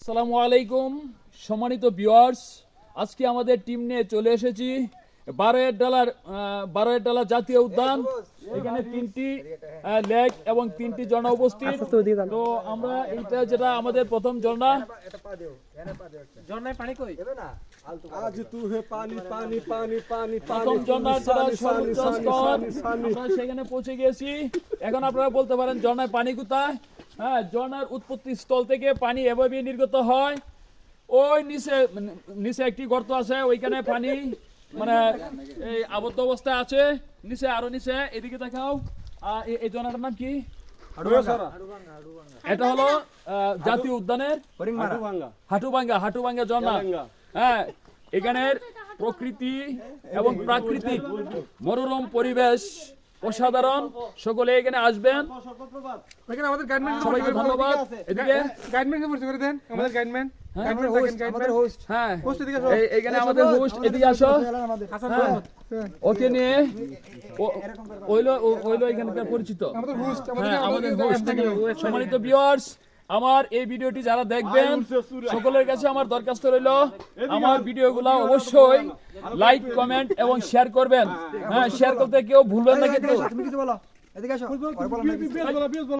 আসসালামু আলাইকুম সম্মানিত ভিউয়ার্স, আজকে আমাদের টিম নিয়ে চলে এসেছি বারোয়ের ডালা জাতীয় উদ্যান। এখানে 3টি লেক এবং 3টি ঝর্ণা উপস্থিত। তো আমরা এইটা যেটা আমাদের প্রথম ঝর্ণা, ঝর্ণায় পানি কই? आज तू है पानी पानी पानी पानी প্রথম ঝর্ণার যেটা সর্বোচ্চ স্তর, আমরা সেখানে পৌঁছে গিয়েছি। এখন আপনারা বলতে পারেন ঝর্ণায় পানি কোথায়? হ্যাঁ, ঝর্ণার উৎপত্তি স্থল থেকে পানি এভাবে নির্গত হয়। ওই নিচে একটি গর্ত আছে, ওইখানে পানি মানে এই আবদ্ধ অবস্থায় আছে। নিচে আরো নিচে, এদিকে দেখাও। এই ঝর্ণাটার নাম কি? এটা হলো জাতীয় উদ্যানের হাটুভাঙ্গা ঝর্ণা। হ্যাঁ, এখানের প্রকৃতি এবং প্রাকৃতিক মনোরম পরিবেশ অসাধারণ। সকলে এখানে আসবেন। এখানে আমাদের গাইডম্যান সবাইকে ধন্যবাদ। এদিকে গাইডম্যানকে পরিচয় করে দেন। আমাদের গাইডম্যান হ্যাঁ, হোস্ট এদিকে আসো। এখানে আমাদের হোস্ট, এদিকে আসো। হাসান হ্যাঁ, মাহমুদ ওকে নিয়ে ওইলো এখানকার পরিচিত। আমাদের হোস্ট হ্যাঁ, আমাদের হোস্ট। সম্মানিত ভিউয়ার্স, আমার এই ভিডিওটি যারা দেখবেন সকলের কাছে আমার দরখাস্ত রইল, আমার ভিডিওগুলো অবশ্যই লাইক, কমেন্ট এবং শেয়ার করবেন। হ্যাঁ, শেয়ার করতে কেউ ভুলবেন না কিন্তু।